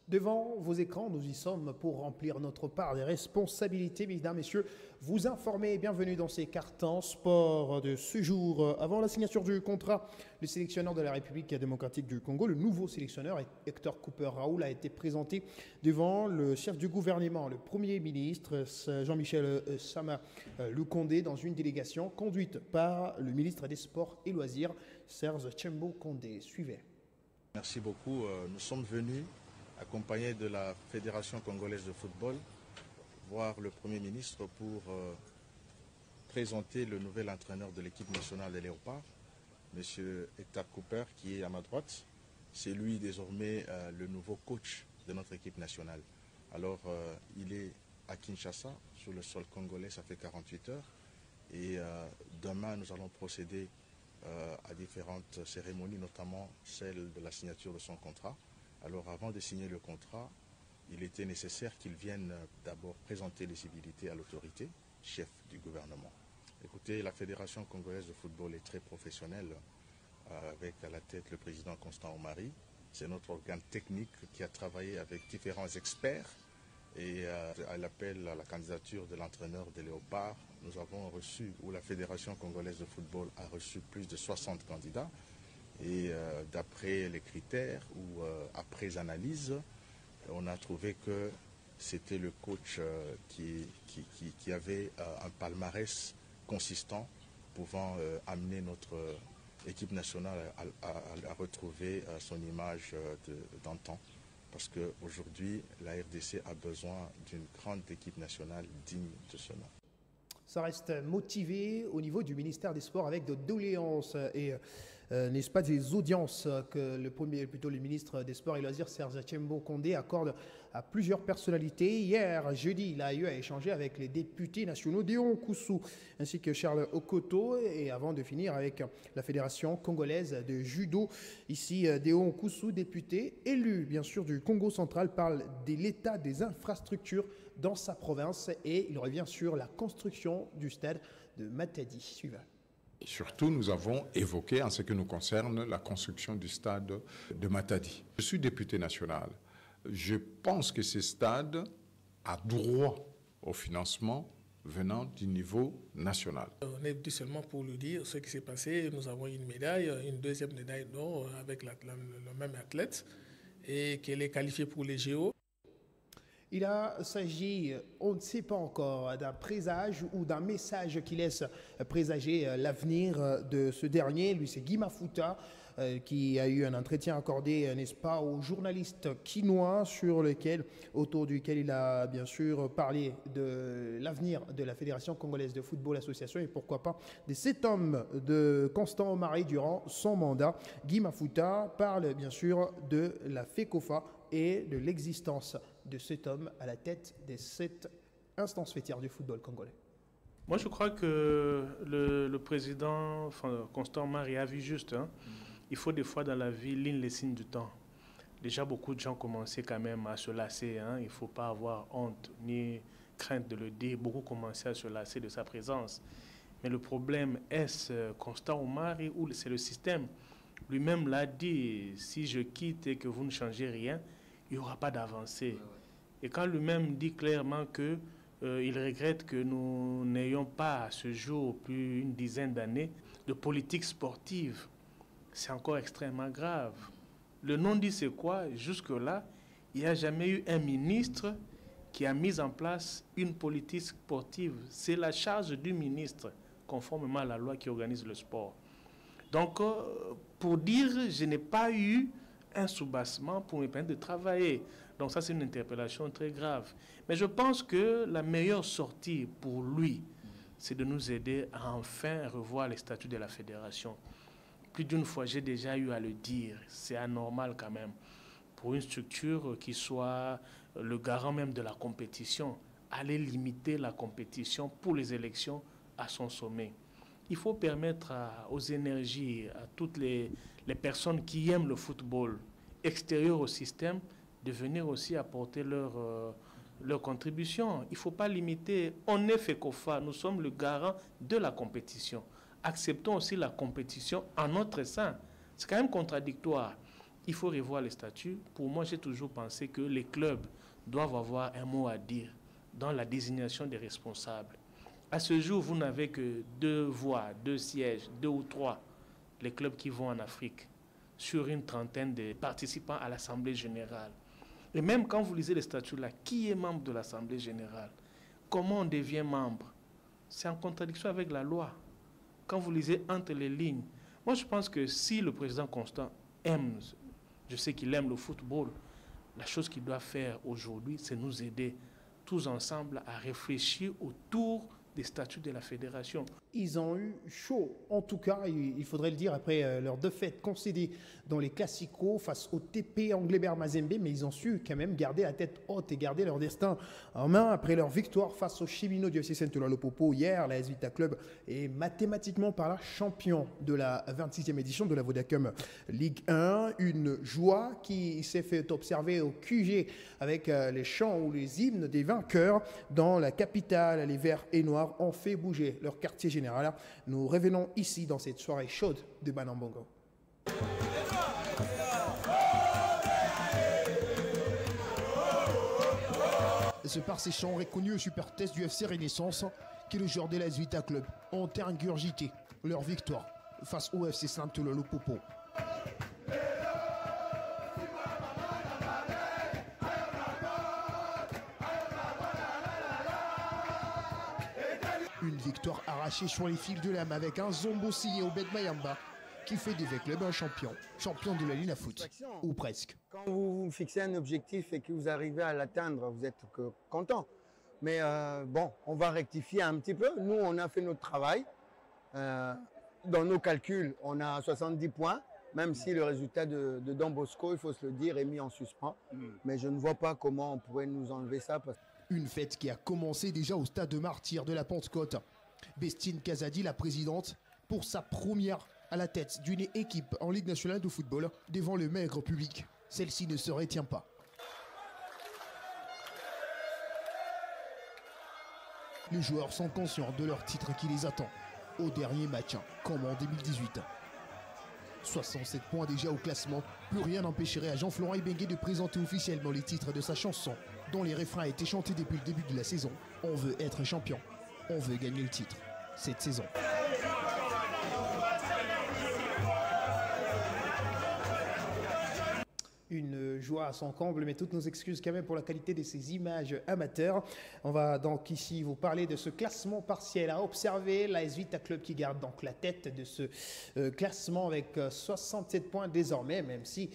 Devant vos écrans, nous y sommes pour remplir notre part des responsabilités, mesdames, messieurs. Vous informer, bienvenue dans ces cartons sport de ce jour. Avant la signature du contrat, le sélectionneur de la République démocratique du Congo, le nouveau sélectionneur Hector Cooper Raoul, a été présenté devant le chef du gouvernement, le Premier ministre Jean-Michel Sama Lukonde, dans une délégation conduite par le ministre des Sports et Loisirs, Serge Tchembo Kondé. Suivez. Merci beaucoup. Nous sommes venus accompagné de la Fédération congolaise de football, voir le Premier ministre pour présenter le nouvel entraîneur de l'équipe nationale des Léopards, M. Hector Cooper, qui est à ma droite. C'est lui désormais le nouveau coach de notre équipe nationale. Alors, il est à Kinshasa, sur le sol congolais, ça fait 48 heures. Et demain, nous allons procéder à différentes cérémonies, notamment celle de la signature de son contrat. Alors avant de signer le contrat, il était nécessaire qu'il vienne d'abord présenter l'éligibilité à l'autorité, chef du gouvernement. Écoutez, la Fédération congolaise de football est très professionnelle, avec à la tête le président Constant Omari. C'est notre organe technique qui a travaillé avec différents experts et à l'appel à la candidature de l'entraîneur des Léopards, nous avons reçu, ou la Fédération congolaise de football a reçu plus de 60 candidats. Et d'après les critères ou après analyse, on a trouvé que c'était le coach qui avait un palmarès consistant pouvant amener notre équipe nationale à retrouver son image d'antan. Parce qu'aujourd'hui, la RDC a besoin d'une grande équipe nationale digne de ce nom. Ça reste motivé au niveau du ministère des Sports avec de doléances et n'est-ce pas des audiences que le ministre des Sports et Loisirs, Serge Tchembo Kondé, accorde à plusieurs personnalités. Hier, jeudi, il a eu à échanger avec les députés nationaux Déon Koussou ainsi que Charles Okoto, et avant de finir avec la Fédération congolaise de judo. Ici, Déon Koussou, député élu bien sûr du Congo central, parle de l'état des infrastructures dans sa province et il revient sur la construction du stade de Matadi. Suivant. Surtout, nous avons évoqué, en ce qui nous concerne, la construction du stade de Matadi. Je suis député national. Je pense que ce stade a droit au financement venant du niveau national. On est venu seulement pour lui dire ce qui s'est passé. Nous avons une médaille, une deuxième médaille d'or avec le même athlète, et qu'elle est qualifiée pour les JO. Il s'agit, on ne sait pas encore, d'un présage ou d'un message qui laisse présager l'avenir de ce dernier. Lui, c'est Guy Mafuta, qui a eu un entretien accordé, n'est-ce pas, aux journalistes quinois, autour duquel il a bien sûr parlé de l'avenir de la Fédération congolaise de football association et pourquoi pas de cet homme de Constant Omari durant son mandat. Guy Mafuta parle bien sûr de la FECOFA et de l'existence de cet homme à la tête de cette instance fêtière du football congolais. Moi, je crois que le président Constant Omari a vu juste. Il faut des fois dans la vie lire les signes du temps. Déjà, beaucoup de gens commençaient quand même à se lasser. Il ne faut pas avoir honte ni crainte de le dire. Beaucoup commençaient à se lasser de sa présence. Mais le problème, est-ce Constant Omari ou c'est le système? Lui-même l'a dit, si je quitte et que vous ne changez rien, il n'y aura pas d'avancée. Et quand lui-même dit clairement qu'il regrette que nous n'ayons pas à ce jour plus une dizaine d'années de politique sportive, c'est encore extrêmement grave. Le non-dit, c'est quoi? Jusque-là, il n'y a jamais eu un ministre qui a mis en place une politique sportive. C'est la charge du ministre. conformément à la loi qui organise le sport. Donc, pour dire, je n'ai pas eu un soubassement pour me permettre de travailler. Donc ça, c'est une interpellation très grave. Mais je pense que la meilleure sortie pour lui, c'est de nous aider à enfin revoir les statuts de la fédération. Plus d'une fois, j'ai déjà eu à le dire, c'est anormal quand même, pour une structure qui soit le garant même de la compétition, aller limiter la compétition pour les élections à son sommet. Il faut permettre aux énergies, à toutes les personnes qui aiment le football extérieur au système, de venir aussi apporter leur contribution. Il ne faut pas limiter. On est FECOFA, nous sommes le garant de la compétition. Acceptons aussi la compétition en notre sein. C'est quand même contradictoire. Il faut revoir les statuts. Pour moi, j'ai toujours pensé que les clubs doivent avoir un mot à dire dans la désignation des responsables. À ce jour, vous n'avez que 2 voix, 2 sièges, 2 ou 3, les clubs qui vont en Afrique, sur une trentaine de participants à l'Assemblée générale. Et même quand vous lisez les statuts-là, qui est membre de l'Assemblée générale? Comment on devient membre? C'est en contradiction avec la loi. Quand vous lisez entre les lignes, moi je pense que si le président Constant aime, je sais qu'il aime le football, la chose qu'il doit faire aujourd'hui, c'est nous aider tous ensemble à réfléchir autour des statuts de la fédération. Ils ont eu chaud, en tout cas, il faudrait le dire, après leur défaite concédée dans les Classicos face au TP Anglebert Mazembe, mais ils ont su quand même garder la tête haute et garder leur destin en main après leur victoire face aux Cheminots du FC Saint-Ouen-le-Popo hier. La AS Vita Club est mathématiquement par là champion de la 26e édition de la Vodacom Ligue 1. Une joie qui s'est fait observer au QG avec les chants ou les hymnes des vainqueurs dans la capitale. Les Verts et Noirs ont fait bouger leur quartier général. Nous revenons ici dans cette soirée chaude de Banambongo. C'est par ces chants reconnus au super test du FC Renaissance que les joueurs de l'AS Vita Club ont ingurgité leur victoire face au FC Saint-Ouen-le-Popo. Une victoire arrachée sur les fils de l'âme avec un Zombo signé au Bet Mayamba qui fait des clubs un champion de la Ligue à foot, ou presque. Quand vous vous fixez un objectif et que vous arrivez à l'atteindre, vous êtes content. Mais bon, on va rectifier un petit peu. Nous, on a fait notre travail. Dans nos calculs, on a 70 points, même si le résultat de Don Bosco, il faut se le dire, est mis en suspens. Mais je ne vois pas comment on pourrait nous enlever ça. Une fête qui a commencé déjà au stade de Martyrs de la Pentecôte. Bestine Kazadi, la présidente, pour sa première à la tête d'une équipe en Ligue nationale de football devant le maigre public. Celle-ci ne se retient pas. Les joueurs sont conscients de leur titre qui les attend au dernier match, comme en 2018. 67 points déjà au classement. Plus rien n'empêcherait à Jean-Florent Ibengue de présenter officiellement les titres de sa chanson, dont les refrains étaient chantés depuis le début de la saison. On veut être champion, on veut gagner le titre cette saison. Une joie à son comble, mais toutes nos excuses quand même pour la qualité de ces images amateurs. On va donc ici vous parler de ce classement partiel à observer. L'AS Vita Club qui garde donc la tête de ce classement avec 67 points désormais, même si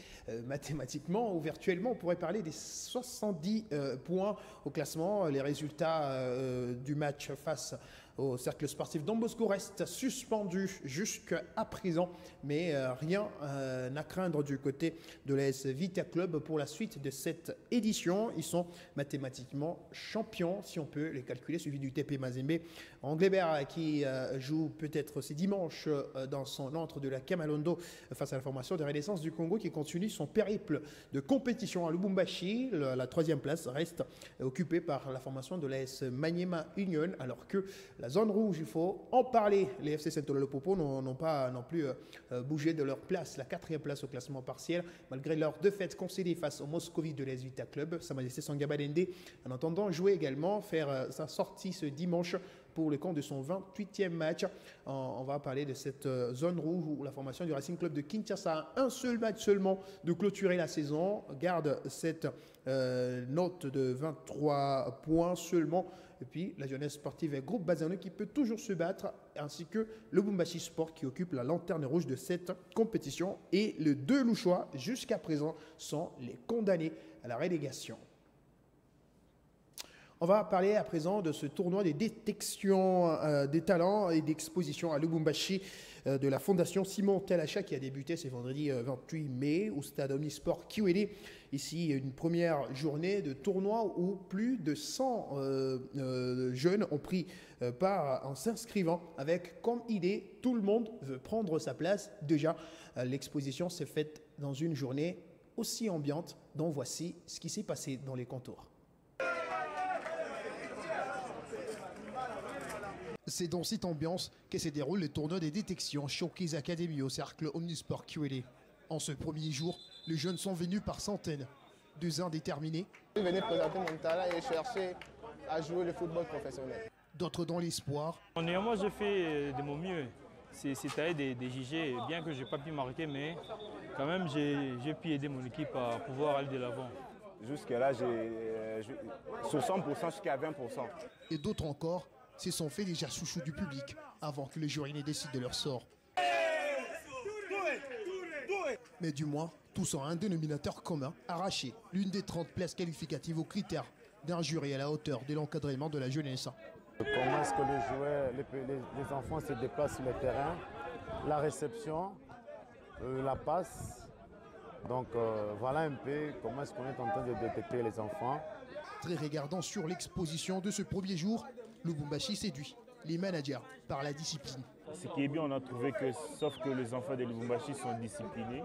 mathématiquement ou virtuellement on pourrait parler des 70 points au classement. Les résultats du match face au cercle sportif Don Bosco reste suspendu jusqu'à présent, mais rien à craindre du côté de l'AS Vita Club pour la suite de cette édition. Ils sont mathématiquement champions, si on peut les calculer, suivi du TP Mazembe Anglebert qui joue peut-être ce dimanche dans son antre de la Kamalondo face à la formation de Renaissance du Congo qui continue son périple de compétition à Lubumbashi. La 3e place reste occupée par la formation de l'AS Maniema Union, alors que la zone rouge, il faut en parler. Les FC Saint-Ouen-le-Popo n'ont pas non plus bougé de leur place, la 4e place au classement partiel, malgré leur défaite concédée face au Moscovite de l'AS Vita Club. Sa Majesté Sangaba Dende, en entendant jouer également, faire sa sortie ce dimanche pour le compte de son 28e match. On va parler de cette zone rouge où la formation du Racing Club de Kinshasa a un seul match seulement de clôturer la saison. Garde cette note de 23 points seulement. Et puis la jeunesse sportive et groupe Bazano qui peut toujours se battre, ainsi que le Bumbashi Sport qui occupe la lanterne rouge de cette compétition. Et les deux Louchois, jusqu'à présent, sont les condamnés à la relégation. On va parler à présent de ce tournoi des détections des talents et d'exposition à Lubumbashi de la Fondation Simon Talacha qui a débuté ce vendredi 28 mai au stade Omnisport Kiwele. Ici, une première journée de tournoi où plus de 100 jeunes ont pris part en s'inscrivant avec comme idée, tout le monde veut prendre sa place. Déjà, l'exposition s'est faite dans une journée aussi ambiante, dont voici ce qui s'est passé dans les contours. C'est dans cette ambiance que se déroule le tournoi des détections Showcase Academy au cercle Omnisport QLE. En ce premier jour, les jeunes sont venus par centaines. 2 ans déterminés. Je venais présenter mon talent et chercher à jouer le football professionnel. D'autres dans l'espoir. Moi, je fais de mon mieux. C'est-à-dire des JG, bien que je n'ai pas pu marquer, mais quand même, j'ai pu aider mon équipe à pouvoir aller de l'avant. Jusque-là, sur 100%, jusqu'à 20%. Et d'autres encore se sont fait déjà chouchou du public avant que les jurys ne décident de leur sort. Mais du moins, tous ont un dénominateur commun, arracher l'une des 30 places qualificatives aux critères d'un jury à la hauteur de l'encadrement de la jeunesse. Comment est-ce que les joueurs, les enfants se déplacent sur le terrain, la réception, la passe. Donc voilà un peu comment est-ce qu'on est en train de détecter les enfants. Très regardant sur l'exposition de ce premier jour, Lubumbashi séduit les managers par la discipline. Ce qui est bien, on a trouvé que, sauf que les enfants de Lubumbashi sont disciplinés.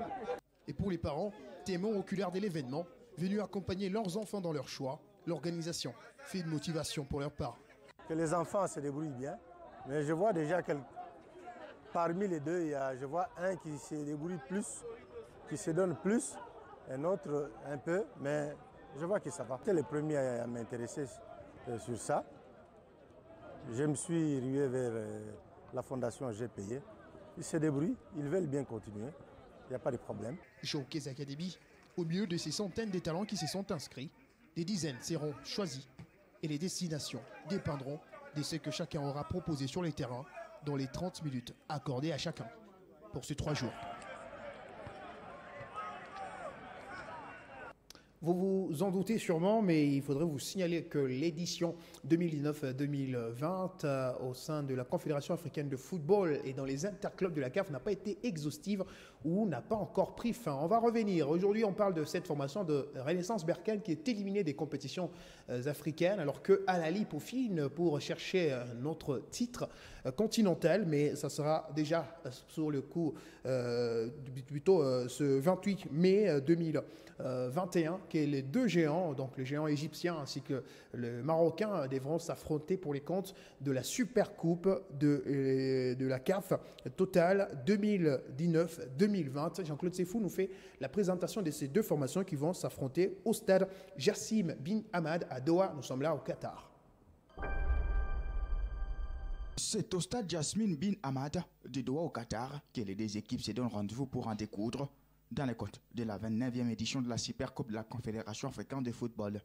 Et pour les parents, témoins oculaires de l'événement, venus accompagner leurs enfants dans leur choix, l'organisation fait une motivation pour leur part. Que les enfants se débrouillent bien, mais je vois déjà que parmi les deux, je vois un qui se débrouille plus, qui se donne plus, un autre un peu, mais je vois que ça va. J'étais le premier à m'intéresser sur ça. Je me suis rué vers la fondation J'ai payé. Ils se débrouillent, ils veulent bien continuer. Il n'y a pas de problème. Showcase Academy, au milieu de ces centaines de talents qui se sont inscrits, des dizaines seront choisis et les destinations dépendront de ce que chacun aura proposé sur les terrains dans les 30 minutes accordées à chacun pour ces 3 jours. Vous vous en doutez sûrement, mais il faudrait vous signaler que l'édition 2019-2020 au sein de la Confédération africaine de football et dans les interclubs de la CAF n'a pas été exhaustive ou n'a pas encore pris fin. On va revenir. Aujourd'hui, on parle de cette formation de Renaissance Berkane qui est éliminée des compétitions africaines, alors que Al-Ali peaufine pour chercher un autre titre continental, mais ça sera déjà sur le coup plutôt ce 28 mai 2021 que les deux géants, donc le géant égyptien ainsi que le marocain, devront s'affronter pour les comptes de la Super Coupe de la CAF Total 2019-2020. Jean-Claude Sefou nous fait la présentation de ces deux formations qui vont s'affronter au stade Jassim Bin Hamad à Doha. Nous sommes là au Qatar. C'est au stade Jasmine Bin Hamad de Doha au Qatar que les deux équipes se donnent rendez-vous pour en découdre dans les comptes de la 29e édition de la Super Coupe de la Confédération africaine de football.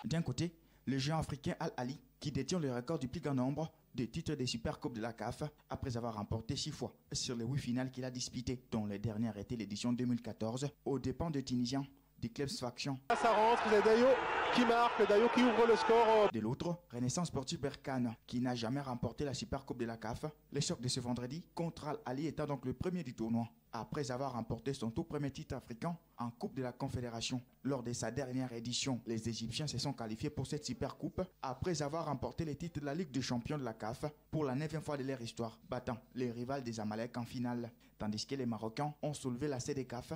D'un côté, le géant africain Al-Ali qui détient le record du plus grand nombre de titres de Super Coupe de la CAF après avoir remporté 6 fois sur les 8 finales qu'il a disputées, dont les dernières étaient l'édition 2014 aux dépens de Tunisiens du club Sfaxien. Ça rentre, c'est Dayo qui marque, Dayo qui ouvre le score. De l'autre, Renaissance Sportive Berkane qui n'a jamais remporté la Super Coupe de la CAF. Le choc de ce vendredi contre Al-Ali étant donc le premier du tournoi, après avoir remporté son tout premier titre africain en Coupe de la Confédération. Lors de sa dernière édition, les Égyptiens se sont qualifiés pour cette Super Coupe après avoir remporté les titres de la Ligue des champions de la CAF pour la 9e fois de leur histoire, battant les rivales des Amalek en finale. Tandis que les Marocains ont soulevé la CEDECAF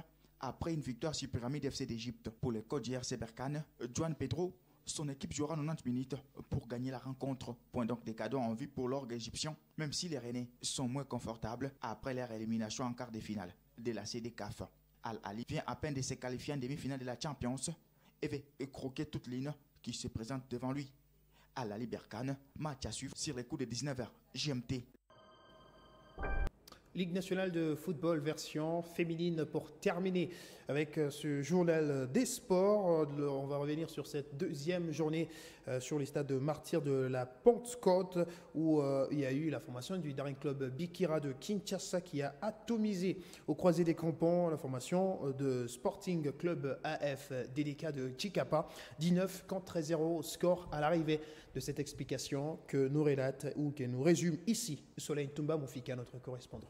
après une victoire sur Pyramide FC d'Égypte. Pour le coach JRC Berkane, Juan Pedro, son équipe jouera 90 minutes pour gagner la rencontre. Point donc des cadeaux en vue pour l'orgue égyptien, même si les Rennais sont moins confortables après leur élimination en quart de finale de la CEDECAF. Al-Ali vient à peine de se qualifier en demi-finale de la Champions et veut croquer toute ligne qui se présentent devant lui. À la Berkane, match à suivre sur les coups de 19h GMT. Ligue nationale de football version féminine pour terminer avec ce journal des sports. On va revenir sur cette deuxième journée sur les stades de Martyrs de la Pentecôte où il y a eu la formation du Daring Club Bikira de Kinshasa qui a atomisé au croisé des crampons la formation de Sporting Club AF DDK de Chikapa. 19 contre 0 score à l'arrivée de cette explication que nous relate ou que nous résume ici Soleil Toumba Moufika, notre correspondant.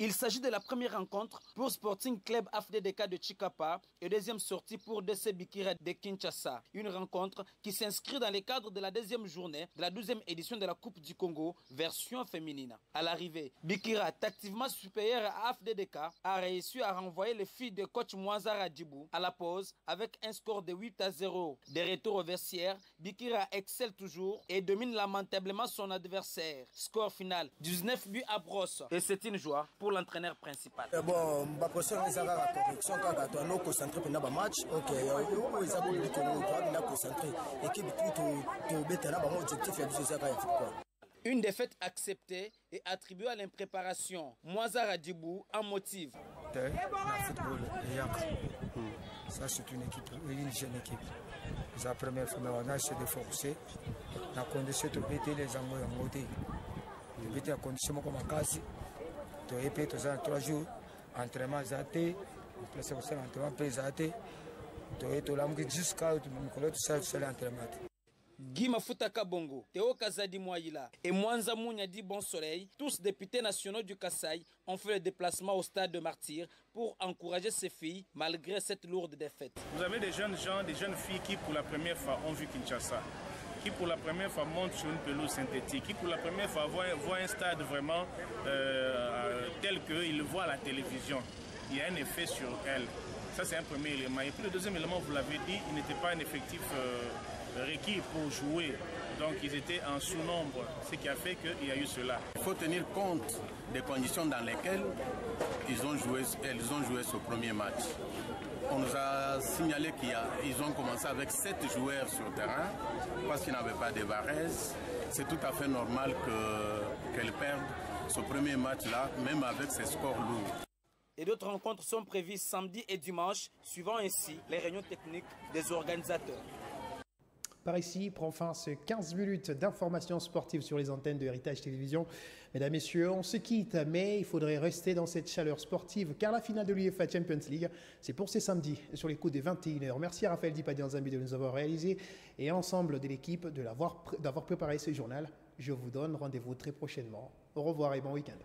Il s'agit de la première rencontre pour Sporting Club AFDDK de Chikapa et deuxième sortie pour DC Bikira de Kinshasa. Une rencontre qui s'inscrit dans le cadre de la deuxième journée de la 12e édition de la Coupe du Congo, version féminine. À l'arrivée, Bikira, tactiquement supérieure à AFDDK, a réussi à renvoyer les filles de coach Mwanza Radibou à la pause avec un score de 8-0. Des retours au vestiaire, Bikira excelle toujours et domine lamentablement son adversaire. Score final, 19 buts à brosse. Et c'est une joie pour l'entraîneur principal. Bon, ma position est à la correction quand on est concentré pendant le match. Ok, on est concentré. L'équipe tout objectif et une défaite acceptée et attribuée à l'impréparation. Mwanza Radibou en motive. Ça, c'est une équipe, une jeune équipe. C'est la première fois qu'on a essayé de forcer. On a condition de bêter les Anglais en côté. De bêter la condition comme un cas. Tu as payé 3 jours, entraînement zaté, placé au sein d'entraînement zaté. Tu as été là jusqu'à l'entraînement. Guy Mafuta Kabongo, Théo Kazadi Mouaïla et Mwanza Mouniadi Bon Soleil, tous députés nationaux du Kasaï, ont fait le déplacement au stade de Martyrs pour encourager ces filles malgré cette lourde défaite. Vous avez des jeunes gens, des jeunes filles qui pour la première fois ont vu Kinshasa, qui pour la première fois montent sur une pelouse synthétique, qui pour la première fois voient un stade vraiment tel qu'ils le voient à la télévision. Il y a un effet sur elles. Ça, c'est un premier élément. Et puis le deuxième élément, vous l'avez dit, il n'était pas un effectif requis pour jouer. Donc ils étaient en sous-nombre, ce qui a fait qu'il y a eu cela. Il faut tenir compte des conditions dans lesquelles elles ont joué ce premier match. On nous a signalé qu'ils ont commencé avec 7 joueurs sur le terrain parce qu'ils n'avaient pas de Varese. C'est tout à fait normal qu'elles perdent ce premier match-là, même avec ces scores lourds. Et d'autres rencontres sont prévues samedi et dimanche, suivant ainsi les réunions techniques des organisateurs. Par ici, prend fin ces 15 minutes d'informations sportives sur les antennes de Héritage Télévision. Mesdames, Messieurs, on se quitte, mais il faudrait rester dans cette chaleur sportive car la finale de l'UEFA Champions League, c'est pour ce samedi sur les coups des 21h. Merci à Raphaël Dipadianzambi de nous avoir réalisé et ensemble de l'équipe d'avoir préparé ce journal. Je vous donne rendez-vous très prochainement. Au revoir et bon week-end.